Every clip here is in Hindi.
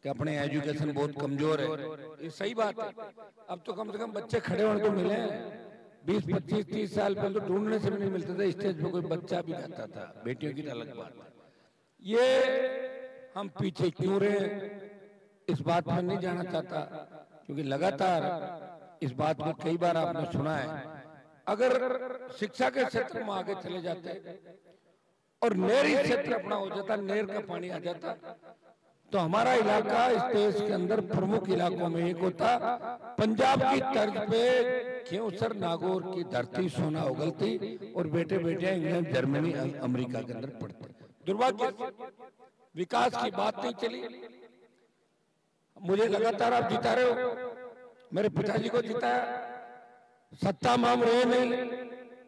कि अपने एजुकेशन बहुत कमजोर है, ये सही बात है। अब तो कम से कम बच्चे खड़े होने को मिले हैं। 20, 25, 30 साल पहले तो ढूंढने से भी नहीं मिलते थे, स्टेज पे कोई बच्चा भी गाता था, बेटियों की अलग बात है। ये हम पीछे क्यों रहे, इस बात में नहीं जाना चाहता, क्योंकि लगातार इस बात को कई बार आपने सुना है। अगर शिक्षा के क्षेत्र में आगे चले जाते और नहरी क्षेत्र अपना हो जाता, नहर का पानी आ जाता, तो हमारा इलाका इस देश के अंदर प्रमुख इलाकों में एक होता। पंजाब की तर्ज पे क्योंसर नागौर की धरती सोना उगलती और बेटे बेटे इंग्लैंड, जर्मनी, अमेरिका के अंदर पढ़ते। दुर्भाग्य विकास की बात नहीं चली। मुझे लगातार आप जिता रहे हो, मेरे पिताजी को जिताया, सत्ता में हम रहे नहीं,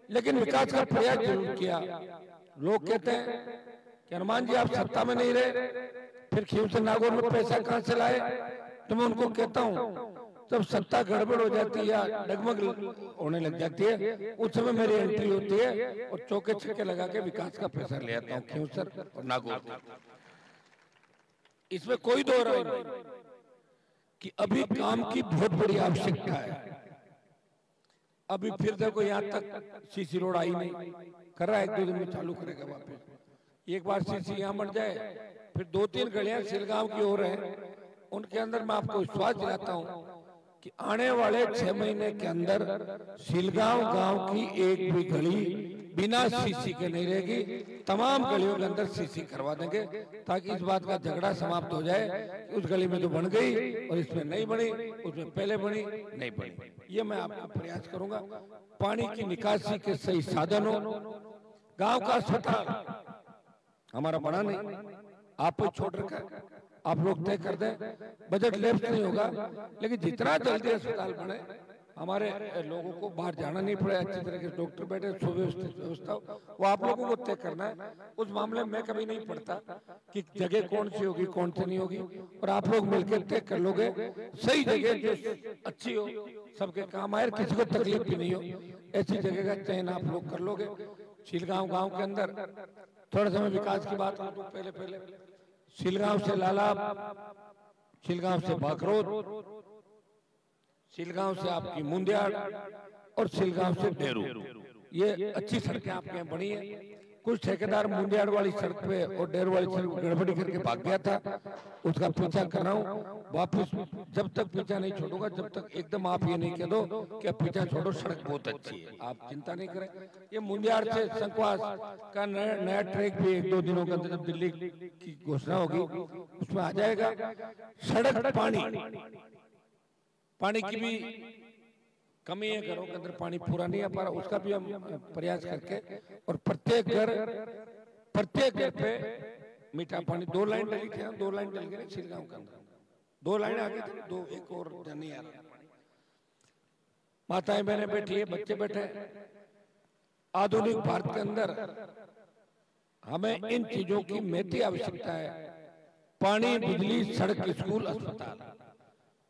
लेकिन विकास का प्रयास जरूर किया। लोग कहते हैं कि हनुमान जी आप सत्ता में नहीं रहे, फिर खींवसर नागौर में पैसा कहां से लाए? तो मैं उनको कहता हूं, जब सत्ता गड़बड़ हो जाती है या डगमग होने लग जाती है, उस समय मेरी एंट्री होती है और चौके छक्के लगा के विकास का पैसा ले आता हूं खींवसर और नागौर। इसमें कोई दो राय नहीं कि अभी काम की बहुत बड़ी आवश्यकता है। अभी फिर देखो यहाँ तक सीसी रोड आई नहीं, कर रहा है, 1-2 दिन में चालू करेगा वापस। एक बार सीसी यहाँ बन जाए, फिर 2-3 गलियां सिलगांव की ओर है, उनके अंदर मैं आपको विश्वास दिलाता हूं कि आने वाले 6 महीने के अंदर सिलगांव गांव की एक भी गली बिना सीसी के नहीं रहेगी। तमाम गलियों के अंदर सीसी करवा देंगे, ताकि इस बात का झगड़ा समाप्त हो जाए कि उस गली में तो बन गई और इसमें नहीं बनी, उसमें पहले बनी नहीं बनी। ये मैं आपको प्रयास करूंगा। पानी की निकासी के सही साधनों, गांव का अस्पताल हमारा बना नहीं, आप छोड़ रखा है, आप लोग तय कर दें। बजट लेफ्ट नहीं होगा, लेकिन जितना जल्दी अस्पताल बने, हमारे लोगों को बाहर जाना नहीं पड़े, अच्छी तरह के डॉक्टर बैठे, सुव्यवस्थित व्यवस्था, वो आप लोगों को तय करना है। उस मामले में मैं कभी नहीं पड़ता कि जगह कौन सी होगी कौन सी नहीं होगी, और आप लोग मिलकर तय कर लोगे सही जगह जो अच्छी हो, सबके काम आए, किसी को तकलीफ भी नहीं हो, ऐसी जगह का चयन आप लोग कर लोगे। सिलगांव गांव के अंदर थोड़ा समय विकास की बात करूं, पहले सिलगांव से लालाब, सिलगांव से बाकरोद, सिलगांव से आपकी मुंदियाड़ और सिलगांव से डेरू, ये अच्छी सड़कें आपके यहाँ बनी है। कुछ ठेकेदार मुंदियाड़ वाली सड़क पे और डेरू वाली सड़क गड़बड़ी करके भाग गया था, उसका पीछा कर रहा हूँ वापिस। जब तक पीछा नहीं छोड़ूंगा, जब तक एकदम आप ये नहीं कह दो कि अब पीछा छोड़ो, सड़क बहुत अच्छी है, आप चिंता नहीं करें। ये मुंदियाड़ से संकवास का नया ट्रैक भी 1-2 दिनों के अंदर जब दिल्ली की घोषणा होगी उसमें आ जाएगा। सड़क, पानी की भी कमी है, घरों के अंदर पानी पूरा नहीं आ पा रहा, उसका भी हम प्रयास करके, और प्रत्येक घर पे मीठा पानी 2 लाइन डली थी, 2 लाइन डल गई सिलगांव के अंदर, 2 लाइन आगे थी, 2 एक और नहीं आ रहा। माताएं बहनें बैठी है, बच्चे बैठे। आधुनिक भारत के अंदर हमें इन चीजों की महती आवश्यकता है। पानी, बिजली, सड़क, स्कूल, अस्पताल।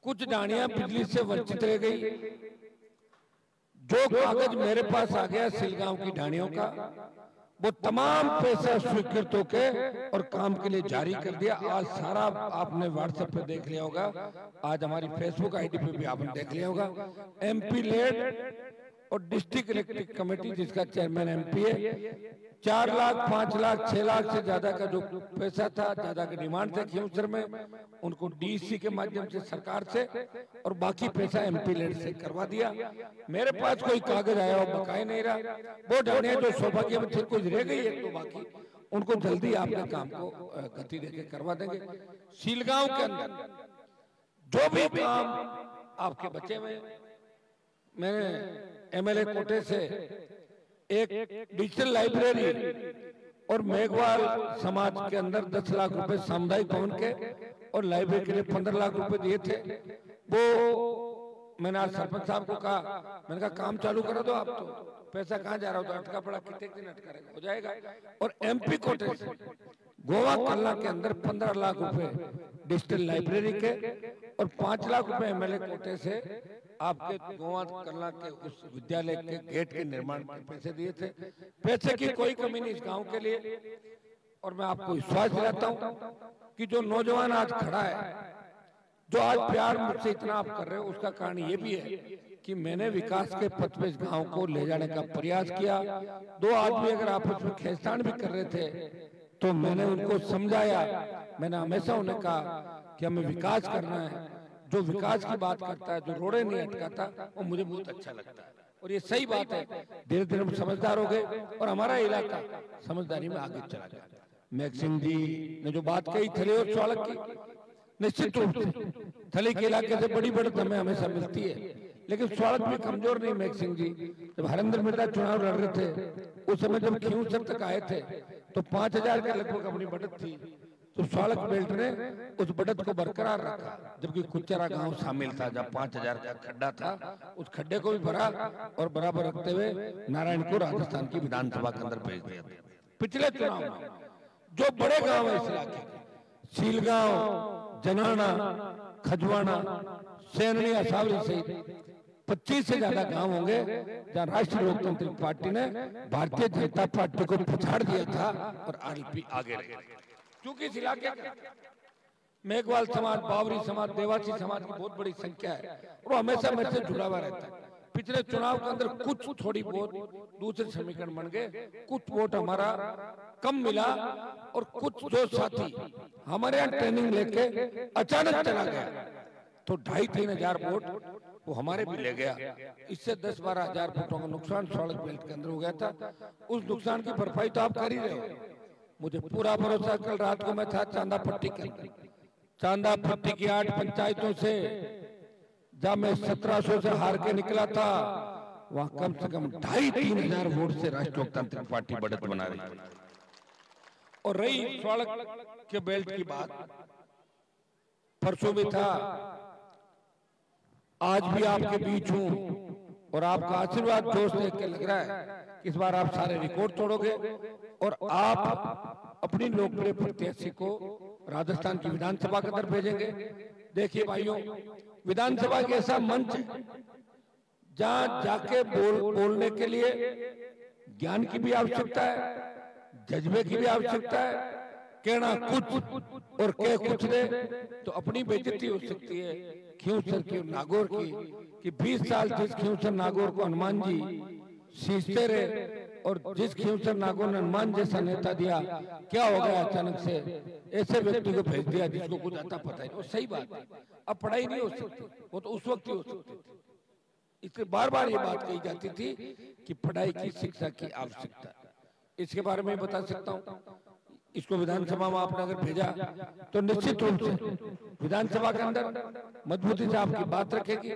कुछ डाणियां बिजली से वंचित रह गई। जो कागज मेरे पास आ गया सिलगांव की ढाणियों का, वो तमाम पैसा स्वीकृत होके और काम के लिए जारी कर दिया। आज सारा आपने व्हाट्सएप पे देख लिया होगा, आज हमारी फेसबुक आईडी पे भी आपने देख लिया होगा। एमपी लेड और डिस्ट्रिक्ट इलेक्ट्रिक कमेटी, जिसका चेयरमैन एमपी है, 4 लाख, 5 लाख, 6 लाख से ज्यादा का जो पैसा था, ज्यादा की डिमांड थे खींवसर में, उनको डीसी के माध्यम से सरकार से और बाकी पैसा एमपी लेड से करवा दिया। मेरे पास कोई कागज आया और बकाया नहीं रहा। वो ढाणियां जो सौभाग्य में कुछ रह गई है तो बाकी उनको जल्दी आपके काम को गति देके करवा देंगे। सिलगांव के अंदर जो भी काम आपके बचे हुए, मैंने एमएलए कोटे से एक डिजिटल लाइब्रेरी और मेघवाल समाज के अंदर 10 लाख रुपए सामुदायिक भवन के और लाइब्रेरी के लिए 15 लाख रुपए दिए थे। वो मैंने आज सरपंच साहब को कहा, मैंने कहा काम चालू करा दो आप, तो पैसा कहाँ जा रहा हो, तो अटका पड़ा, कितने दिन अटका रहेगा, हो जाएगा। और एमपी कोटे से गोवा कल्ला के अंदर 15 लाख रुपए डिजिटल लाइब्रेरी के और 5 लाख रुपए एमएलए कोटे से आपके गोवा कल्ला के उस विद्यालय के गेट के निर्माण के पैसे दिए थे। पैसे की कोई कमी नहीं इस गांव के लिए। और मैं आपको विश्वास दिलाता हूं कि जो नौजवान आज खड़ा है, जो आज प्यार मुझसे इतना आप कर रहे हो, उसका कारण ये भी है कि मैंने विकास के पथ पे इस गांव को ले जाने का प्रयास किया। दो आदमी अगर आपस में खींचतान भी कर रहे थे तो मैंने उनको समझाया। मैंने हमेशा उन्हें कहा कि हमें विकास करना है। जो विकास की बात करता है, जो रोड़े नहीं अटकाता, वो मुझे बहुत अच्छा लगता है और ये सही बात है। धीरे धीरे हम समझदार हो गए और हमारा इलाका समझदारी में आगे चला गया। मेघ सिंह जी ने जो बात कही थले और स्वालक की, निश्चित रूप से थली के इलाके से बड़ी बढ़त हमें हमेशा मिलती है, लेकिन स्वागत भी कमजोर नहीं। मेघ सिंह जी जब हरेंद्र मिर्जा चुनाव लड़ रहे थे, उस समय जब खींवसर तक आए थे तो 5000 के लगभग अपनी बढ़त थी, तो स्वागत बेल्ट ने उस बढ़त को बरकरार रखा, जबकि कुचरा गांव शामिल था जब 5000 का खड्डा था, उस खड्डे को भी भरा और बराबर रखते हुए नारायण को राजस्थान की विधानसभा के अंदर भेज दिया। पिछले चुनाव में जो बड़े गांव है इस इलाके के, सीलगांव, जनाना, खजवाना, सैननी, असावरी सहित 25 से ज्यादा गांव होंगे जहां राष्ट्रीय लोकतांत्रिक पार्टी ने भारतीय जनता पार्टी को पछाड़ दिया था और आरएलपी आगे रहे। क्योंकि इस इलाके मेघवाल समाज, बावरी समाज, देवासी समाज की बहुत बड़ी संख्या है और वो हमेशा मेरे से जुड़ा हुआ रहता है। पिछले चुनाव के अंदर कुछ थोड़ी बहुत दूसरे समीकरण बन गए, कुछ वोट हमारा कम मिला और कुछ जो साथी हमारे यहाँ ट्रेनिंग लेके अचानक चला गया तो 2,500-3 हजार वोट वो हमारे भी ले गया। इससे 10-12 हजार वोटों का नुकसान स्वागत बेल्ट के अंदर हो गया था। उस नुकसान की भरपाई तो आप कर ही रहे हो। मुझे पूरा भरोसा, कल रात को मैं था चांदा पट्टी के अंदर, चांदा पट्टी की 8 पंचायतों से जब मैं 1700 से हार के निकला था, वहां कम से कम 2,500-3 हजार वोट से राष्ट्रीय लोकतांत्रिक पार्टी बढ़त बना रही थी। और रही स्वागत के बेल्ट की बात, परसों भी था, आज भी आपके बीच हूं और आपका आशीर्वाद जोश देख के लग रहा है कि इस बार आप सारे रिकॉर्ड तोड़ोगे और आप अपनी लोकप्रिय प्रत्याशी को राजस्थान की विधानसभा के अंदर भेजेंगे। देखिए भाइयों, विधानसभा एक ऐसा मंच है जहां जाके बोलने के लिए ज्ञान की भी आवश्यकता है, जज्बे की भी आवश्यकता है। कहना कुछ और कह कुछ दे तो अपनी बेइज्जती हो सकती है। खींवसर की और नागौर की कि 20 साल जिस खींवसर नागौर को हनुमान जी सींचते रहे और जिस खींवसर नागौर ने हनुमान जैसा नेता दिया, क्या हो गया अचानक से ऐसे व्यक्ति को भेज दिया जिसको कुछ आता पता ही नहीं। और सही बात है, अब पढ़ाई नहीं हो सकती, वो तो उस वक्त ही हो सकती थी। इसलिए बार बार ये बात कही जाती थी कि पढ़ाई की, शिक्षा की आवश्यकता। इसके बारे में बता सकता हूँ, इसको विधानसभा में आपने अगर भेजा तो निश्चित रूप से विधानसभा के अंदर मजबूती से आपकी बात रखेगी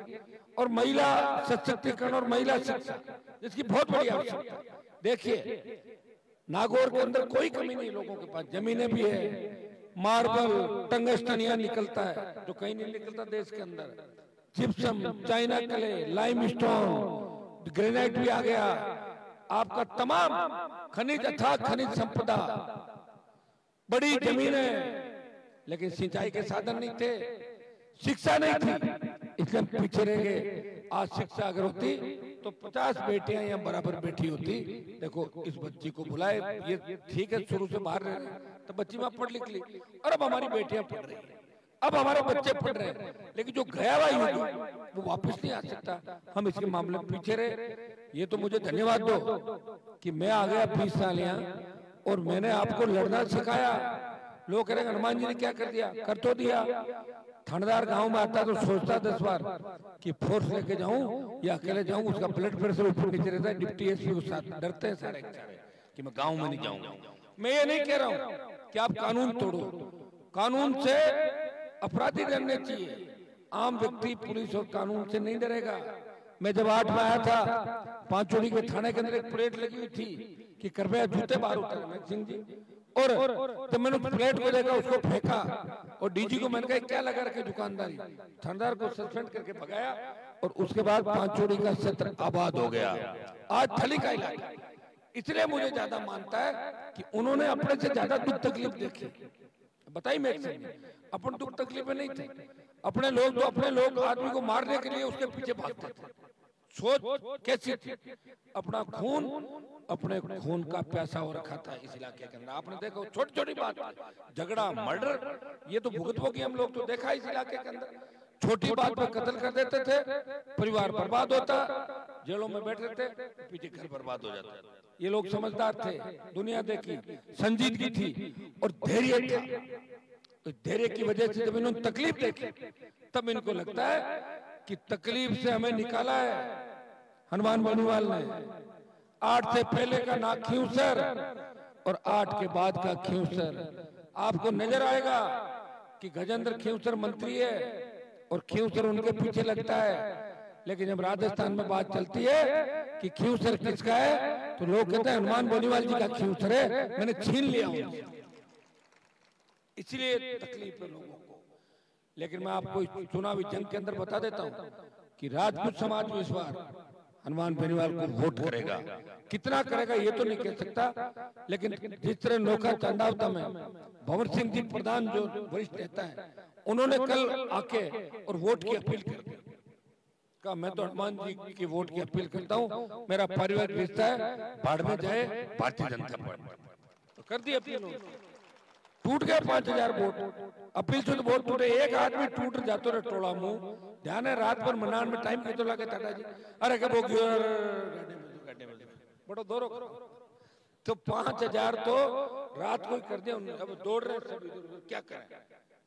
और महिला सशक्तिकरण और महिला शिक्षा जिसकी बहुत बड़ी आवश्यकता है। देखिए नागौर के अंदर कोई कमी नहीं, लोगों के पास जमीनें भी है, मार्बल, टंगस्टन यहाँ निकलता है जो कहीं नहीं निकलता देश के अंदर, gypsum, China clay, limestone, granite भी आ गया। आपका तमाम खनिज, अथाह खनिज संपदा, बड़ी जमीनें, लेकिन सिंचाई के साधन नहीं थे, शिक्षा नहीं थी, इसलिए पीछे रह गए। आज शिक्षा अगर होती तो 50 बेटियां यहाँ बराबर बैठी होती। देखो इस बच्ची को बुलाए, ये ठीक है शुरू से बाहर रह रहे तो बच्ची वहां पढ़ लिख ली और अब हमारी बेटियां पढ़ रही हैं, अब हमारे बच्चे पढ़ रहे हैं, लेकिन जो गया हुआ युग वो वापस नहीं आ सकता। हम इसके मामले में पीछे रहे। ये तो मुझे धन्यवाद दो कि मैं आ गया 20 साल यहाँ और मैंने आपको लड़ना सिखाया। लोग कह रहे हनुमान जी ने क्या कर दिया, कर तो दिया। थानेदार गांव में आता तो सोचता 10 बार कि फोर्स लेके जाऊं या अकेले जाऊं, उसका ब्लड प्रेशर ऊपर नीचे रहता है। डिप्टी एसपी के साथ डरते हैं सारे कि मैं गांव में नहीं जाऊंगा। मैं ये नहीं कह रहा हूं कि आप कानून तोड़ो, कानून से अपराधी डरने चाहिए, आम व्यक्ति पुलिस और कानून से नहीं डरेगा। मैं जब 8 में आया था, पांचोड़ी के थाने के अंदर एक प्लेट लगी हुई थी कि कृपया जूते बाहर उतारो मेघ सिंह जी, और जब मैंने प्लेट को देखा उसको फेंका और डीजी को मैंने कहा क्या लगा रखे दुकानदारी, थानेदार को सस्पेंड करके भगाया और उसके बाद पांचोड़ी का क्षेत्र आबाद हो गया। आज थली का इलाका, इसलिए मुझे ज्यादा मानता है कि उन्होंने अपने से ज्यादा दुख तकलीफ देखी। बताइए मेघ सिंह, अपन दुख तकलीफ में नहीं थे। अपने लोग तो अपने लोग आदमी को मारने के लिए उसके पीछे भागते थे, सोच कैसी थी, अपना खून अपने खून का प्यासा हो रखा था इस इलाके के अंदर। आपने देखो छोटी छोटी बात, झगड़ा, मर्डर, ये तो भुगतभोगी हम लोग तो देखा इस इलाके के अंदर। छोटी बात पर कत्ल कर देते थे, परिवार बर्बाद होता, जेलों में बैठे थे, पीछे घर बर्बाद हो जाता। ये लोग समझदार थे, दुनिया देखी, संजीदगी थी और धैर्य था। तो धैर्य की वजह से जब इन्होंने तकलीफ देखी तब इनको लगता है कि तकलीफ से हमें निकाला है हनुमान बेनीवाल ने। 8 से पहले का ना ख्यूसर और 8 के बाद का ख्यूसर। आपको नजर आएगा कि गजेंद्र ख्यूसर मंत्री है और ख्यूसर उनके पीछे लगता है, लेकिन जब राजस्थान में बात चलती है कि ख्यूसर किसका है तो लोग कहते हैं हनुमान बेनीवाल जी का ख्यूसर है, मैंने छीन लिया उनसे। इसलिए तकलीफ है लोगों को। लेकिन मैं आपको चुनावी जंग के अंदर बता देता हूं कि राजपूत समाज में इस बार हनुमान बेनीवाल को वोट करेगा। कितना करेगा ये तो नहीं कह सकता, लेकिन जिस तरह नोखा चांदावता में भंवर सिंह जी प्रधान जो वरिष्ठ नेता है, उन्होंने कल आके और वोट की अपील कर दी। कहा मैं तो हनुमान जी की वोट की अपील करता हूँ, मेरा पारिवारिक रिश्ता है, बाढ़ में जाए भारतीय जनता पार्टी। तो कर दी अपील, टूट गए 5000 वोट। अपील से तो वोट टूटे, एक आदमी टूट जातो रे टोला मुंह। ध्यान है रात भर मनान में टाइम कितो लागे टाटा जी, अरे के वो गड्ढे में बड़ो दौरो तो 5000 तो रात को ही कर दिया उन्होंने। अब दौड़ रहे सब इधर, क्या करें,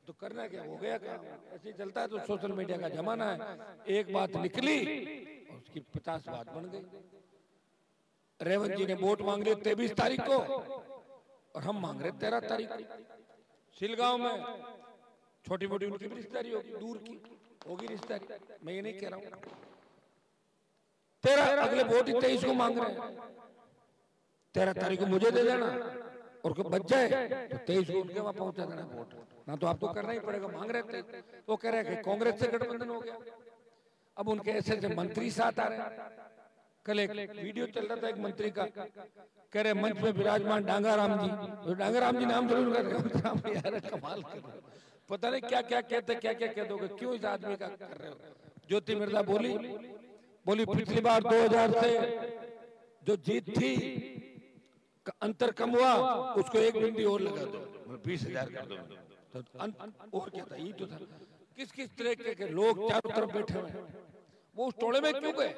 तो करना क्या, हो गया काम, ऐसे चलता है। तो सोशल मीडिया का जमाना है, एक बात निकली और उसकी 50 बात बन गई। रेवंत जी ने वोट मांग लिए 23 तारीख को और हम मांग रहे 13 तारीख को। सिलगांव में छोटी मोटी उनकी भी रिश्तेदारी होगी, दूर की होगी रिश्तेदारी, मैं ये नहीं कह रहा हूं। 13 अगले वोट ही 23 को मांग रहे हैं, 13 तारीख को मुझे दे देना और को बच जाए तो 23 को उनके वहां पहुंचा देना वोट। ना तो आपको करना ही पड़ेगा, मांग रहे थे तो कह रहे हैं कांग्रेस से गठबंधन हो गया। अब उनके ऐसे ऐसे मंत्री साथ आ रहे हैं। कल एक वीडियो चल रहा था एक मंत्री का, कह रहे मंच में विराजमान डांगाराम जी, तो डांगाराम जी नाम जरूर कर रहे यार, कमाल कर रहे हो, पता नहीं क्या क्या कहते, क्या क्या कह दोगे, क्यों इस आदमी का कर रहे हो। ज्योति मिर्जा बोली पिछली बार 2000 से जो जीत थी अंतर कम हुआ, उसको 1 बिंदी और लगा दो, 20,000 कर दो। तो और क्या था, ये तो था। किस किस तरह के लोग चारों तरफ बैठे हुए हैं, वो उस टोले में क्यों गए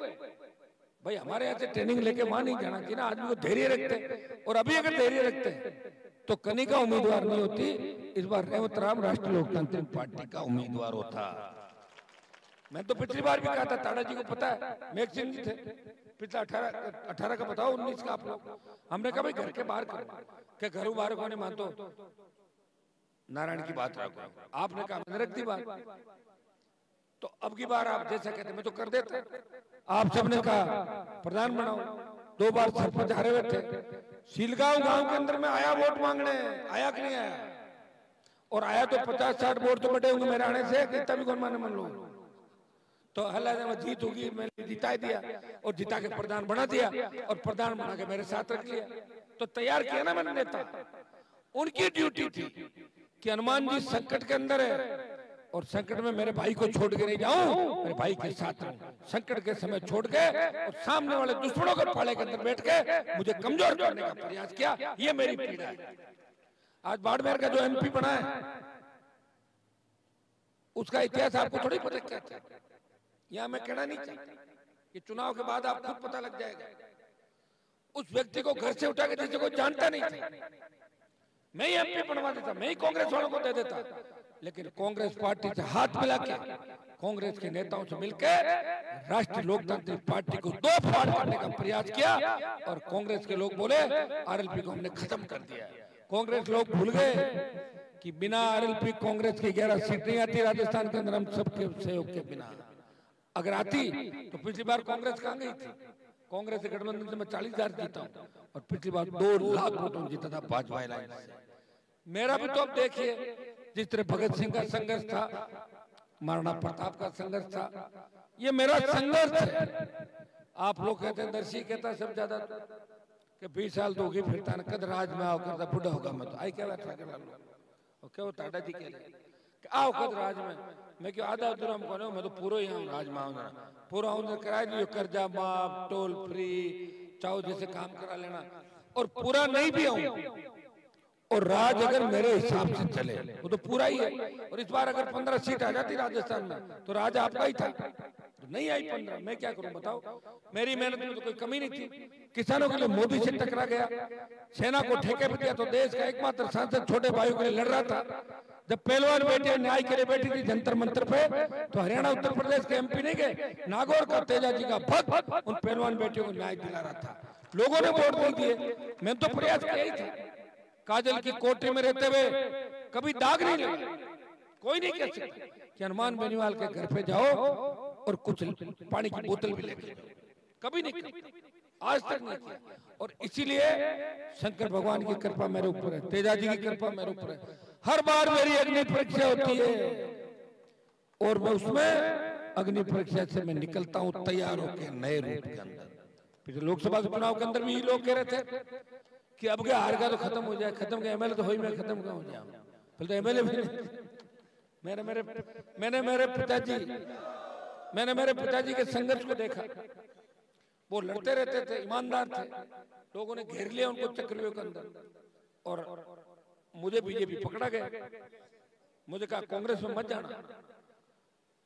भाई? हमारे यहाँ से ट्रेनिंग लेके वहां नहीं जाना चाहिए ना। आदमी को धैर्य रखते, और अभी अगर धैर्य रखते तो कनिका उम्मीदवार नहीं होती, इस बार रेवंत राम राष्ट्रीय लोकतांत्रिक पार्टी का उम्मीदवार होता। मैं तो पिछली बार भी कहा था, ताड़ा जी को पता है, मेघ सिंह जी थे, पिछला 18 का बताओ, 19 का आप लोग। हमने कहा भाई घर के बाहर करो, क्या घर बाहर को नहीं मानते, नारायण की बात रखो। आपने कहा मैंने रख दी बात, तो अब की बार आप जैसा कहते मैं तो कर देता। आप सबने कहा प्रधान बनाओ, 2 बार सरपंच हारे हुए थे। सीलगांव गांव के अंदर में आया वोट मांगने, आया कि नहीं आया? और आया तो 50-60 वोट तो बटे होंगे मेरे आने से, कितना भी कौन माने मन लो। तो हल्ला जीत होगी, मैंने जिता दिया और जिता के प्रधान बना दिया, और प्रधान बना के मेरे साथ रख लिया। तो तैयार किया ना मैंने नेता। उनकी ड्यूटी थी कि हनुमान जी संकट के अंदर है और संकट में मेरे भाई को छोड़ के नहीं जाऊं, मेरे भाई के साथ रहूं। संकट के समय छोड़ के और सामने वाले दुश्मनों के पाले के अंदर बैठ के मुझे कमजोर करने का प्रयास किया, ये मेरी पीड़ा है। आज बाड़मेर का जो एमपी बना है, उसका इतिहास आपको थोड़ी पता क्या था। यहां मैं कहना नहीं चाहता, कि चुनाव के बाद आप खुद पता लग जाएगा। उस व्यक्ति को घर से उठा के जिसे कोई जानता नहीं था, मैं ही एमपी बनवा देता, मैं ही कांग्रेस वालों को दे देता। लेकिन कांग्रेस पार्टी से हाथ मिला के, कांग्रेस के नेताओं से मिलकर राष्ट्रीय लोकतांत्रिक पार्टी को 2 फाड़ करने का प्रयास किया, और कांग्रेस के लोग बोले आरएलपी को हमने खत्म कर दिया। कांग्रेस लोग भूल गए कि बिना आरएलपी कांग्रेस की 11 सीट नहीं आती राजस्थान के अंदर, हम सबके सहयोग के बिना। अगर आती तो पिछली बार कांग्रेस कहां गई थी? कांग्रेस के गठबंधन से मैं 40,000 जीता हूं, और पिछली बार 2 लाख वोटों जीता था भाजपा लाइन से। मेरा भी तो अब देखिए, जिस तरह भगत सिंह का संघर्ष था, महाराणा प्रताप का संघर्ष था, ये मेरा संघर्ष है। आप लोग कहते हैं, दर्शी कहता सब ज्यादा कि 20 साल तो होगी फिरता न, कद राज में आओ करता बुढ़ा होगा मैं तो आई क्या बैठा कर, क्या वो टाटा जी कह रहे आओ कद राज में मैं क्यों आधा अधूरा में मैं तो पूरा ही हूँ राज में पूरा हूँ कराए दियो कर्जा माफ टोल फ्री चाहो जैसे काम करा लेना और पूरा नहीं भी हूँ और राज अगर मेरे हिसाब से चले वो तो पूरा ही है। और इस बार अगर 15 सीट आ जाती राजस्थान में तो राज आपका ही था, तो नहीं आई 15, मैं क्या करूं बताओ। मेरी मेहनत में तो कोई कमी नहीं थी। किसानों के लिए मोदी से टकरा गया, सेना को ठेके पे दिया तो देश का एकमात्र सांसद छोटे भाइयों के लिए लड़ रहा था। जब पहलवान बेटियां न्याय के लिए बैठी थी जंतर मंतर पे तो हरियाणा उत्तर प्रदेश के एमपी नहीं गए, नागौर का तेजा जी का भक्त उन पहलवान बेटियों को न्याय दिला रहा था। लोगों ने वोट नहीं दिए, मैं तो प्रयास किया ही था। काजल की कोठरी में रहते हुए कभी दाग नहीं लगा। कोई नहीं कह सकता कि हनुमान बेनीवाल के घर पे जाओ और कुछ पानी की बोतल भी लेके जाओ, कभी नहीं किया, आज तक नहीं किया। और इसीलिए शंकर भगवान की कृपा मेरे ऊपर है, तेजा जी की कृपा मेरे ऊपर है। हर बार मेरी अग्नि परीक्षा होती है और मैं उसमें अग्नि परीक्षा से मैं निकलता हूँ तैयार होकर नए रूप के अंदर। पिछले लोकसभा चुनाव के अंदर भी लोग कह रहे थे कि अब क्या हार का तो खत्म हो जाए, खत्म का एमएलए तो हो ही मैं खत्म का हो जाऊं, पहले तो एमएलए भी मैंने मेरे पिताजी के संघर्ष को देखा। वो लड़ते रहते थे, ईमानदार थे, लोगों ने घेर लिया उनको चक्रव्यूह के अंदर और मुझे बीजेपी पकड़ा गया। मुझे कहा कांग्रेस में मत जाना,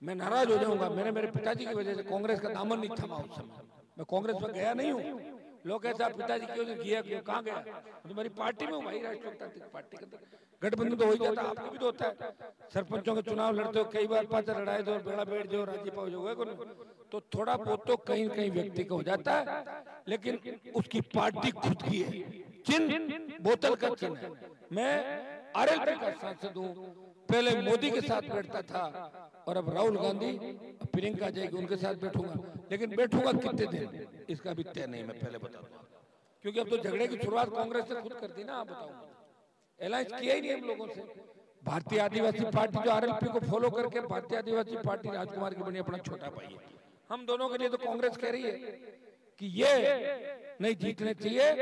मैं नाराज हो जाऊंगा। मैंने मेरे पिताजी की वजह से कांग्रेस का दामन नहीं थमा उस समय, मैं कांग्रेस में गया नहीं हूँ। लोग ऐसा पिताजी क्यों नहीं किया, क्यों कहाँ गया, तो मेरी पार्टी में हूँ भाई, राष्ट्रीय जनतांत्रिक पार्टी के अंदर गठबंधन तो हो ही जाता, आपको भी तो होता है। सरपंचों के चुनाव लड़ते हो कई बार, पांच लड़ाई दो, बेड़ा बैठ जाओ, राजी पाओ जो, तो थोड़ा बहुत तो कहीं कहीं व्यक्ति को हो जाता है, लेकिन उसकी पार्टी खुद की है, चिन्ह बोतल का चिन्ह है। मैं आरएलपी का सांसद हूँ, पहले मोदी के साथ बैठता था और अब राहुल गांधी प्रियंका जाएगी उनके साथ बैठूंगा, लेकिन बैठूंगा कितने दिन इसका भी तय नहीं, मैं पहले बता दूं, क्योंकि अब तो झगड़े की शुरुआत कांग्रेस से खुद कर दी ना। आप बताओ, अलायंस किया ही नहीं हम लोगों से। भारतीय आदिवासी पार्टी जो आरएलपी को फॉलो करके भारतीय आदिवासी पार्टी राजकुमार की बनी अपना छोटा भाई है। हम दोनों के लिए तो कांग्रेस कह रही है कि ये नहीं जीतने चाहिए,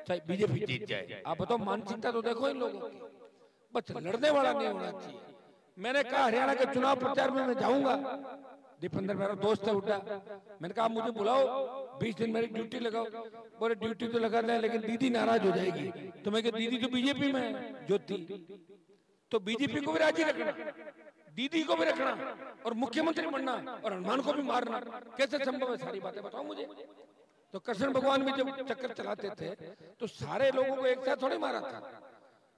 चाहे बीजेपी जीत जाए। आप बताओ, मानसिकता तो देखो इन लोगों की, बस लड़ने वाला नहीं होना चाहिए। मैंने कहा हरियाणा के चुनाव प्रचार में मैं जाऊंगा, दीपेंद्र मेरा दोस्त है उठा, मैंने कहा मुझे बुलाओ, 20 दिन मेरी ड्यूटी लगाओ। बोले ड्यूटी तो लगा दें लेकिन दीदी नाराज हो जाएगी। तो मैं कहा दीदी तो बीजेपी में है, ज्योति, तो बीजेपी को भी राजी रखना, दीदी को भी रखना और मुख्यमंत्री बनना और हनुमान को भी मारना, कैसे संभव है? सारी बातें बताओ मुझे। तो कृष्ण भगवान भी जब चक्कर चलाते थे तो सारे लोगों को एक साथ थोड़े मारा था,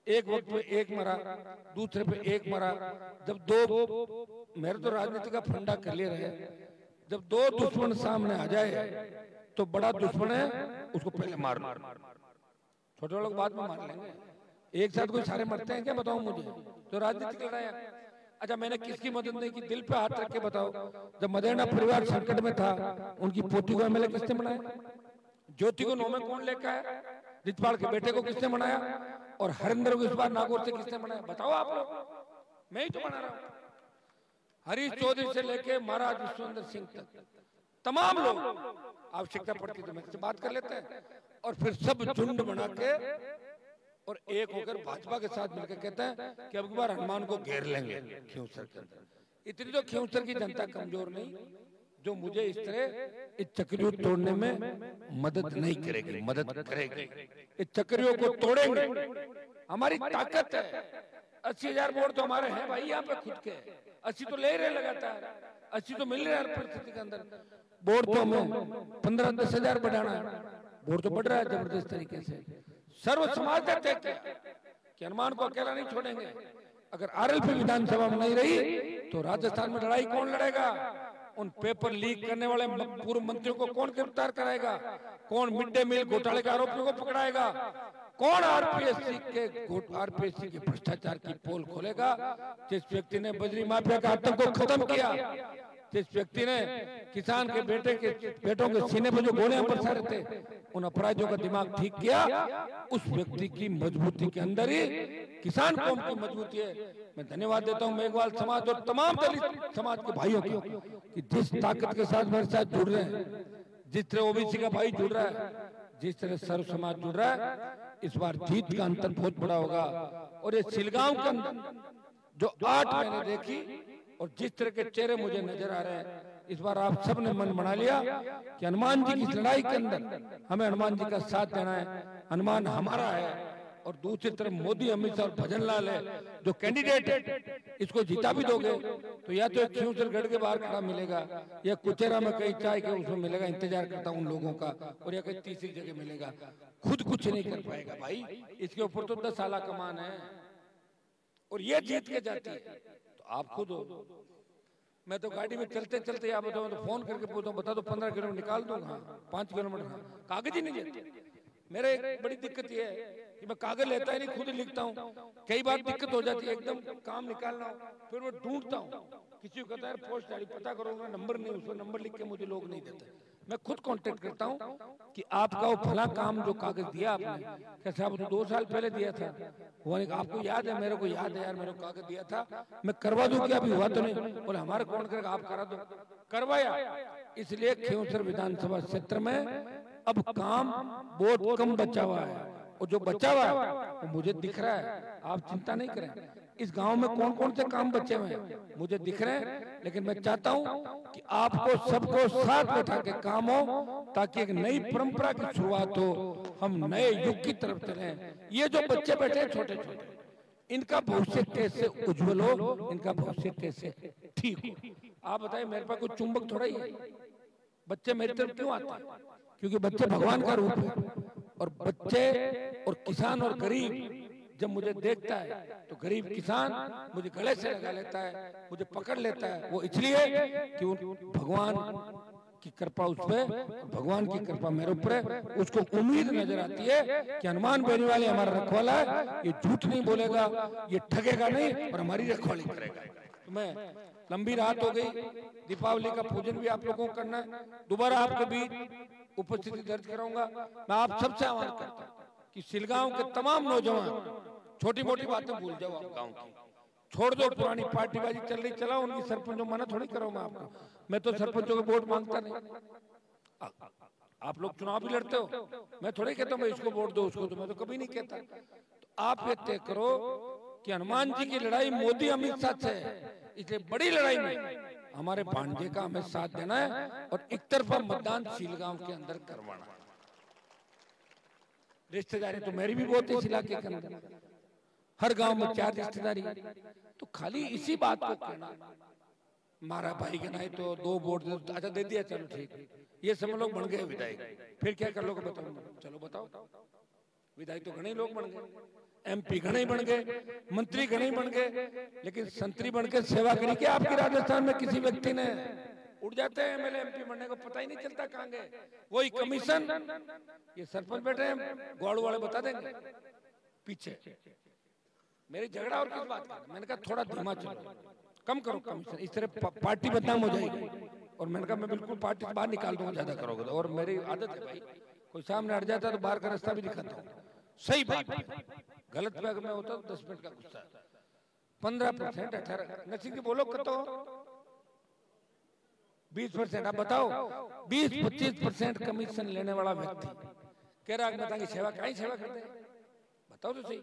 एक वक्त पे एक मरा, दूसरे पे एक मरा। जब दो, मेरे तो राजनीति का फंडा क्लियर है, जब दो दुश्मन सामने आ जाए तो बड़ा दुश्मन है उसको पहले मार, छोटे लोग बाद में मार लेंगे। एक साथ कोई सारे मरते हैं क्या? बताओ मुझे। तो राजनीति लड़ाई। अच्छा, मैंने किसकी मदद नहीं की? दिल पे हाथ रख के बताओ। जब मदेना परिवार संकट में था, उनकी पोती को एमएलए किसने बनाया? ज्योति को 9 में कौन लेकर आया? रिजपाल के बेटे को किसने बनाया? और हरिंदर को इस बार नागौर से किसने बनाया? बताओ आप लोग, मैं ही तो बना रहा हूं। हरीश चौधरी से लेके महाराज विश्वेंद्र सिंह तक तमाम लोग, आवश्यकता पड़ती तो मेरे से बात कर लेते हैं और फिर सब झुंड बना के और एक होकर भाजपा के साथ मिलकर कहते हैं कि अब की बार हनुमान को घेर लेंगे खिंवसर के अंदर। इतनी तो खिंवसर की जनता कमजोर नहीं जो मुझे इस तरह इस चक्रियों तोड़ने में मदद नहीं करेगी, मदद करेगी। इस चक्रियों को तोड़ेंगे, हमारी ताकत है। 80,000 वोट तो हमारे हैं भाई, यहाँ पे खुद के 80 तो ले रहे लगातार, 80 तो मिल रहे हैं परिस्थिति के अंदर। वोट तो हमें 15-10,000 बढ़ाना है, वोट तो बढ़ रहा है जबरदस्त तरीके से। सर्व समाज ने तय किया कि हनुमान को अकेला नहीं छोड़ेंगे। अगर आरएलपी विधानसभा में नहीं रही तो राजस्थान में लड़ाई कौन लड़ेगा? उन पेपर लीक करने वाले पूर्व मंत्रियों को कौन गिरफ्तार कराएगा? कौन मिड डे मील घोटाले के आरोपियों को पकड़ाएगा? कौन आरपीएससी के भ्रष्टाचार की पोल खोलेगा? जिस व्यक्ति ने बजरी माफिया का आतंक को खत्म किया, जिस व्यक्ति ने किसान के बेटों के सीने पर जो गोलियां बरसा रहे थे, उन अपराधियों का दिमाग ठीक किया, उस व्यक्ति की मजबूती के अंदर ही किसान कौम की मजबूती है। मैं धन्यवाद देता हूं मेघवाल समाज और तमाम दलित समाज के भाइयों को कि जिस ताकत के साथ मेरे साथ जुड़ रहे हैं, जिस तरह ओबीसी का भाई जुड़ रहा है, जिस तरह सर्व समाज जुड़ रहा है, इस बार जीत का अंतर बहुत बड़ा होगा। और ये सिलगांव के अंदर जो 8 महीने देखी और जिस तरह के चेहरे मुझे नजर आ रहे हैं, इस बार आप सब ने मन बना लिया कि हनुमान जी की लड़ाई के अंदर हमें हनुमान जी का साथ देना है, हनुमान हमारा है। और दूसरी तरफ मोदी, अमित शाह और भजन लाल है जो कैंडिडेट है, इसको जिता भी दोगे तो या तो एक खियूसरगढ़ के बाहर खड़ा मिलेगा या कुचेरा में कहीं चाय के उसमें मिलेगा, इंतजार करता हूं उन लोगों का, और या कहीं तीसरी जगह मिलेगा। खुद कुछ नहीं कर पाएगा भाई, इसके ऊपर तो 10 साल कमान है और ये जीत के जाती है। तो आप खुद हो, मैं तो गाड़ी में चलते चलते आप बताओ तो फोन करके पूछता हूँ, बता दो 15 किलोमीटर निकाल दूंगा, 5 किलोमीटर, कागज ही नहीं देते। मेरा एक बड़ी दिक्कत ये है कि मैं कागज लेता ही नहीं, खुद ही लिखता हूँ। कई बार दिक्कत हो जाती है, एकदम काम निकालना हो, फिर वो ढूंढता हूँ, किसी को कहता है पोस्ट गाड़ी पता करो, नंबर नहीं, उसमें नंबर लिख के मुझे लोग नहीं देते। मैं खुद कांटेक्ट करता हूँ कि आपका वो फला काम जो कागज दिया आपने, कैसे आप तो 2 साल पहले दिया था, वो आपको याद है? मेरे को याद है यार, मेरे को कागज दिया था, मैं करवा दूं क्या? अभी हुआ तो नहीं। बोले हमारे कौन करेगा, आप करा दो। करवाया। इसलिए खियूसर विधानसभा क्षेत्र में अब काम बहुत कम बचा हुआ है, और जो बचा हुआ है वो मुझे दिख रहा है, आप चिंता नहीं करें। इस गांव में कौन कौन से काम बचे हुए हैं मुझे दिख रहे हैं, लेकिन मैं चाहता हूं कि आपको सबको साथ बैठा के काम हो, ताकि एक नई परंपरा की शुरुआत हो, हम नए युग की तरफ चलें। ये जो बच्चे बैठे हैं छोटे छोटे, इनका भविष्य कैसे उज्जवल हो, इनका भविष्य कैसे ठीक हो। आप बताइए, मेरे पास कोई चुंबक थोड़ा ही है, बच्चे मेरी तरफ क्यों आते हैं? क्योंकि बच्चे भगवान का रूप है, और बच्चे और किसान और गरीब जब मुझे देखता है तो गरीब किसान मुझे गले से लगा लेता है, मुझे पकड़ लेता है। वो इसलिए कि भगवान की कृपा उस पे, भगवान की कृपा मेरे ऊपर है। उसको उम्मीद नजर आती है कि हनुमान बेनीवाल हमारा रखवाला है, ये झूठ नहीं बोलेगा, ये ठगेगा नहीं, और हमारी रखवाली करेगा। तो मैं, लंबी रात हो गई, दीपावली का पूजन भी आप लोगों को करना है, दोबारा आपके बीच उपस्थिति दर्ज कराऊंगा। मैं आप सबसे आह्वान करता हूँ कि सिलगांव के तमाम नौजवान छोटी मोटी बातें भूल जाओ, आप गांव की छोड़ दो, पुरानी पार्टीबाजी चल रही चलाओ, उनकी सरपंचों मना थोड़ी करो मैं आपको, मैं तो सरपंचों के वोट मांगता नहीं। आप लोग चुनाव भी लड़ते हो, मैं थोड़ी कहता हूँ इसको वोट दो उसको, तो मैं तो कभी नहीं कहता। तो आप ये तय करो कि हनुमान जी की लड़ाई मोदी अमित शाह से है, इसलिए बड़ी लड़ाई में हमारे भांजे का हमें साथ देना है, और एक तरफा मतदान सीलगांव के अंदर करवाना। रिश्तेदारी तो मेरी भी बहुत है इस इलाके के अंदर, हर गांव में 4 रिश्तेदारी, तो खाली इसी बात को कहना, मारा भाई के नहीं तो 2 वोट दे, अच्छा दे दिया, चलो ठीक, ये सब लोग बन गए विधायक, फिर क्या कर लोगे बताओ? चलो बताओ, विधायक तो घने लोग बन गए, MP घने बन गए, मंत्री घने बन गए, लेकिन संतरी बन के सेवा करी क्या आपकी राजस्थान में किसी व्यक्ति ने? उड़ जाते हैं MLA MP बनने को, पता ही नहीं चलता कहाँ गए। वही कमीशन, ये सरपंच बैठे हैं, ग्वाड़ू वाले बता देंगे पीछे। मेरी झगड़ा और किस बात का? मैंने कहा थोड़ा धीमा चलो, कम करो कमीशन, इस तरह पार्टी बदनाम हो जाएगी। और मैंने कहा मैं बिल्कुल पार्टी से बाहर निकाल दूंगा ज्यादा करोगे तो, और मेरी आदत है भाई, कोई सामने हट जाता है तो बाहर का रास्ता भी दिखाता हूँ। सही बात है, गलत पे अगर मैं होता तो 10 मिनट का गुस्सा। 15%, 18, नसीब बोलो कतो 20%, आप बताओ 20-25% कमीशन लेने वाला व्यक्ति कह रहा है कि सेवा कहीं सेवा करते हैं, बताओ तो सही।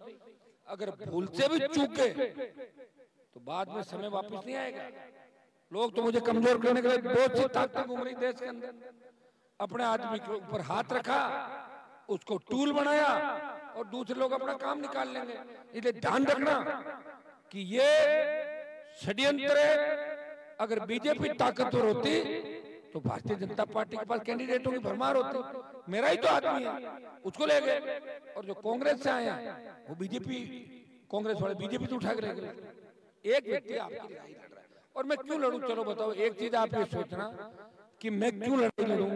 अगर भूल से भी चूक गए तो बाद में समय वापस नहीं आएगा। लोग तो मुझे कमजोर करने के लिए बहुत सी ताकतें घूम रही देश के अंदर, अपने आदमी के ऊपर हाथ रखा, उसको टूल बनाया, और दूसरे लोग अपना काम निकाल लेंगे। इसलिए ध्यान रखना कि ये षड्यंत्र है। अगर बीजेपी ताकतवर होती तो भारतीय जनता पार्टी के पास कैंडिडेटों की भरमार होती। मेरा ही तो आदमी है, उसको ले गए, और जो कांग्रेस से आए हैं वो बीजेपी, कांग्रेस वाले बीजेपी तो उठा के ले गए। एक व्यक्ति आपकी लड़ाई लड़ रहा है, और मैं क्यों लड़ूं? चलो बताओ, एक चीज आप ये सोचना कि मैं क्यों लड़ाई लड़ूं?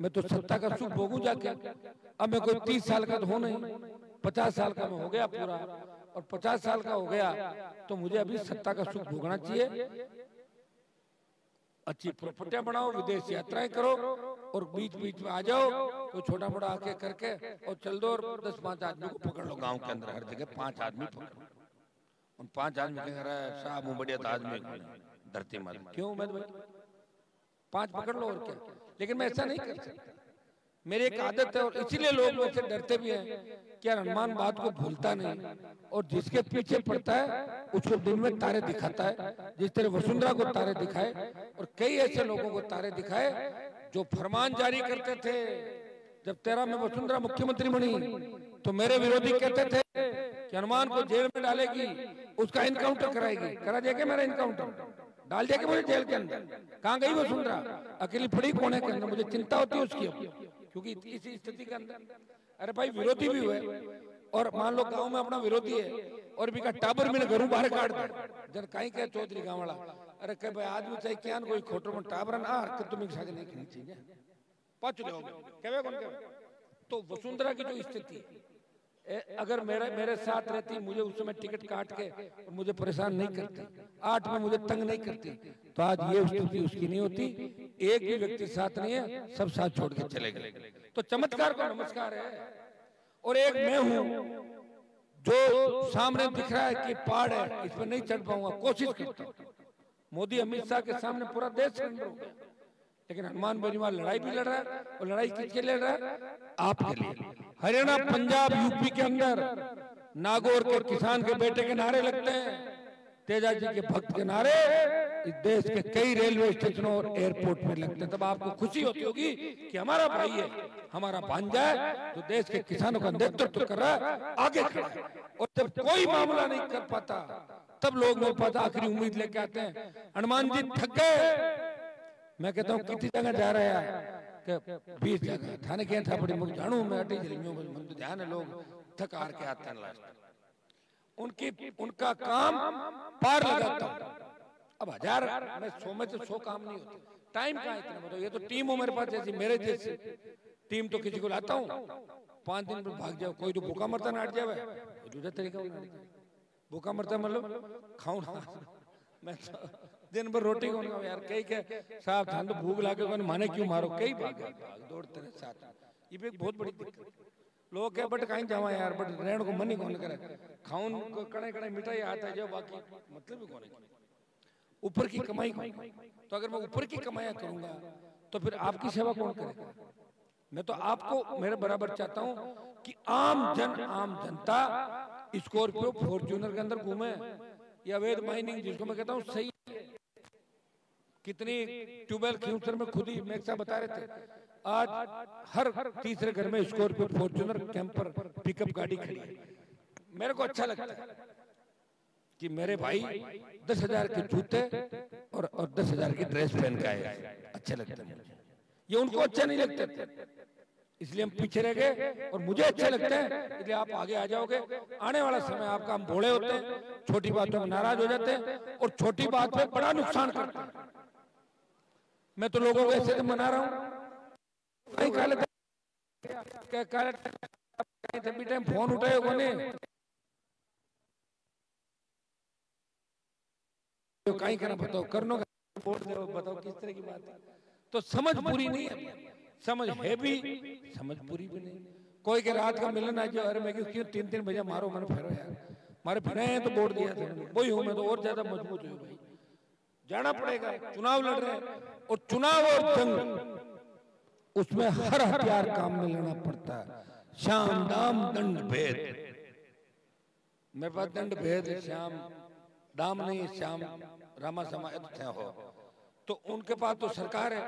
मैं तो सत्ता का सुख भोगूं जाके। अब मैं कोई 30 साल का तो हो नहीं, 50 साल का मैं हो गया पूरा, और 50 साल का हो गया तो मुझे अभी सत्ता का सुख भोगना चाहिए। अच्छी प्रॉपर्टियां बनाओ, विदेश यात्राएं करो, और बीच बीच में आ जाओ तो छोटा मोटा आके करके और चल दो, और 10-5 आदमी को पकड़ लो गांव के अंदर, हर जगह 5 आदमी पकड़ो। उन 5 आदमी कह रहा है साहब वो बढ़िया आदमी धरती मार, क्यों मैं 5 पकड़ लो और क्या। लेकिन मैं ऐसा नहीं कर सकता, मेरी एक आदत है और इसीलिए लोग मुझसे डरते भी हैं कि यार हनुमान बात को भूलता नहीं और जिसके पीछे पड़ता है उसको दिन में तारे दिखाता है। जिस तरह वसुंधरा को तारे दिखाए और कई ऐसे लोगों को तारे दिखाए जो फरमान जारी करते थे। जब 13 में वसुंधरा मुख्यमंत्री बनी तो मेरे विरोधी कहते थे कि हनुमान को जेल में डालेगी, उसका इनकाउंटर कराएगी। करा जाएगा मेरा इनकाउंटर, डाल जाएगा मुझे जेल के अंदर। कहाँ गई वसुंधरा? अकेली पड़ी कोने के अंदर। मुझे चिंता होती है उसकी क्योंकि इसी स्थिति के अंदर अरे भाई विरोधी भी हुए और मान लो गांव में अपना विरोधी है और भी का टाबर में घरों बाहर काट दे जन कहीं कहे चौधरी गांव वाला अरे कह भाई आदमी चाहे क्या कोई खोटो में टाबर ना कि तुम एक साथ नहीं करनी चाहिए पहुंच रहे हो कौन तो वसुंधरा की जो स्थिति अगर मेरे साथ रहती, मुझे उस समय टिकट काट के और मुझे परेशान नहीं करती, 8 में मुझे तंग नहीं करती, तो आज ये स्थिति उसकी नहीं होती। एक भी व्यक्ति साथ नहीं है, सब साथ छोड़ के चले गए। तो चमत्कार को नमस्कार है। और एक मैं हूं जो सामने दिख रहा है कि पहाड़ है, इस पर नहीं चढ़ पाऊंगा, कोशिश करता हूं। मोदी अमित शाह के सामने पूरा देश सरेंडर हो गया, लेकिन हनुमान बेनीवाल लड़ाई भी लड़ रहा है। और लड़ाई किसके लड़ रहा है? आपके लिए। हरियाणा, पंजाब, यूपी के अंदर नागौर के किसान के बेटे के नारे लगते हैं, तेजा जी के भक्त के नारे इस देश के कई रेलवे स्टेशनों और एयरपोर्ट में लगते हैं। तब आपको खुशी होती होगी कि हमारा भाई है, हमारा भांजा है जो देश के किसानों का नेतृत्व कर रहा है, आगे खड़ा है। और जब कोई मामला नहीं कर पाता तब लोग मेरे पास आखिरी उम्मीद लेके आते हैं, हनुमान जी थक गए। मैं कहता हूँ कितनी जगह जा रहा है? 20 जगह। थाने क्या था बड़ी मुझे जानू मैं अटी जलियों में तो ध्यान है, लोग थक हार के आते हैं लास्ट। उनका काम पार लगाता हूँ। अब 1000 मैं 100 में से 100 काम नहीं होते। टाइम कहाँ इतना बताओ? ये तो टीम हो मेरे पास जैसी, मेरे जैसी टीम तो किसी को लाता हूँ 5 दिन में भाग जाओ। कोई तो भूखा मरता नाट जावे, दूसरे तरीका भूखा मरता मतलब खाऊं मैं दिन भर रोटी कौन खाऊं यार। कई के साहब थान तो भूख लागे कौन माने क्यों मारो, कई भाग दौड़ते रहे साथ। ये भी एक बहुत बड़ी दिक्कत। लोग कह बट कहीं जावा यार, बट रहने को मन ही कौन करे, खाऊन कड़े कड़े मिठाई आता है जो, बाकी मतलब भी कौन है। ऊपर की कमाई कौन? तो अगर मैं ऊपर की कमाई करूंगा तो फिर आपकी सेवा कौन करेगा? मैं तो आपको मेरे बराबर चाहता हूं कि आम जनता स्कॉर्पियो फॉर्च्यूनर के अंदर घूमे। या अवैध माइनिंग जिसको मैं कहता हूँ सही, कितनी ट्यूबवेल क्यूसर में खुद ही मेक्सा बता रहे थे, आज हर तीसरे घर में स्कॉर्पियो फॉर्च्यूनर कैंपर पिकअप गाड़ी खड़ी है। मेरे को अच्छा लगता है कि मेरे भाई 10,000 के जूते और 10,000 की ड्रेस पहन के आए, अच्छे लगते हैं। ये उनको अच्छा नहीं लगते थे, इसलिए हम पीछे रह गए और मुझे अच्छा लगता है इसलिए आप आगे आ जाओगे। आने वाला समय आपका, हम भोले होते हैं, छोटी बातों में नाराज हो जाते हैं और छोटी बात पे बड़ा नुकसान करते हैं। मैं तो लोगों को ऐसे मना रहा हूँ, फोन उठाए कोने तो कहीं करना बताओ, करनो बताओ किस तरह की बात है। तो समझ पूरी नहीं है, समझ है भी, समझ पूरी भी नहीं। कोई के रात का मिलन आ जाए, अरे मैं क्यों 3-3 बजे मारो मैंने फेरो यार, मारे फिर हैं तो वोट दिया था वही हूं मैं, तो और ज्यादा मजबूत हूँ भाई। जाना पड़ेगा, चुनाव लड़ रहे हैं और चुनाव और जंग उसमें हर हथियार काम में लेना पड़ता है। श्याम दाम दंड भेद, मेरे पास दंड भेद श्याम दाम नहीं, श्याम रामा समाज हो, तो उनके पास तो सरकार है,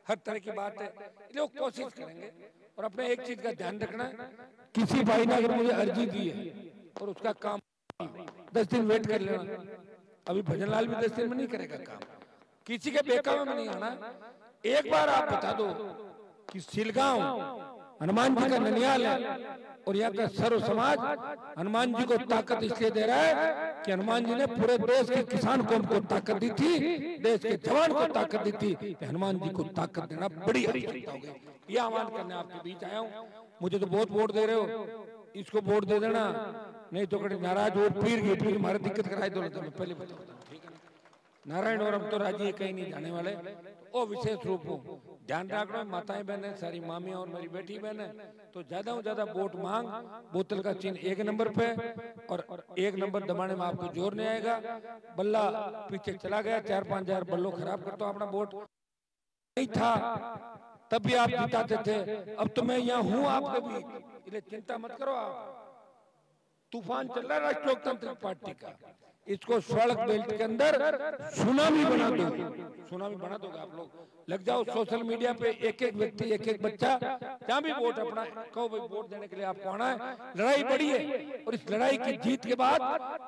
हर तरह की बात है। लोग कोशिश करेंगे और अपने एक चीज का ध्यान रखना, किसी भाई ने अगर मुझे अर्जी दी है और उसका काम 10 दिन वेट कर लेना। अभी भजन लाल भी 10 दिन में नहीं करेगा काम, किसी के बेकाम में नहीं आना। एक बार आप बता दो कि सिलगांव हनुमान जी का ननियाल है और यहाँ का सर्व समाज हनुमान जी को ताकत इसलिए दे रहा है कि हनुमान जी ने पूरे देश के किसान कौम को ताकत दी थी, देश के जवान को ताकत दी थी। हनुमान जी को ताकत देना बड़ी आवश्यकता हो गई। यह आह्वान करने आपके बीच आया हूँ। मुझे तो बहुत वोट दे रहे हो, इसको वोट दे देना, नहीं तो कभी नाराज हो पीर हमारी दिक्कत कराई दो। पहले बताओ ठीक है, नारायण और हम तो राजी कहीं नहीं जाने वाले। ओ विशेष रूप हो ध्यान रखना, माताएं बहनें सारी मामियां और मेरी बेटी बहनें, तो ज्यादा से ज्यादा वोट मांग। बोतल का चिन्ह 1 नंबर पे और 1 नंबर दबाने में आपको जोर नहीं आएगा। बल्ला पीछे चला गया, 4-5 हजार बल्लों खराब करता हूं। अपना वोट नहीं था तब भी आप जिताते थे। अब तो मैं यहाँ हूँ आपके बीच, इसलिए चिंता मत करो आप। तूफान चल रहा है राष्ट्रीय लोकतांत्रिक पार्टी का, इसको सड़क बेल्ट के अंदर सुनामी बना दो, सुनामी बना दोगे आप लोग। लग जाओ सोशल मीडिया पे, एक एक व्यक्ति, एक एक बच्चा, जहाँ भी वोट अपना कहो भाई वोट देने के लिए आपको आना है। लड़ाई बड़ी है और इस लड़ाई की जीत के बाद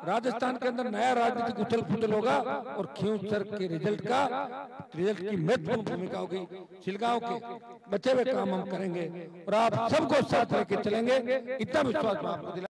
राजस्थान के अंदर नया राजनीतिक उथल पुथल होगा और खींवसर के रिजल्ट की महत्वपूर्ण भूमिका होगी। छिलगांव के बचे हुए काम हम करेंगे और आप सबको साथ लेके चलेंगे, इतना विश्वास मैं आपको दिला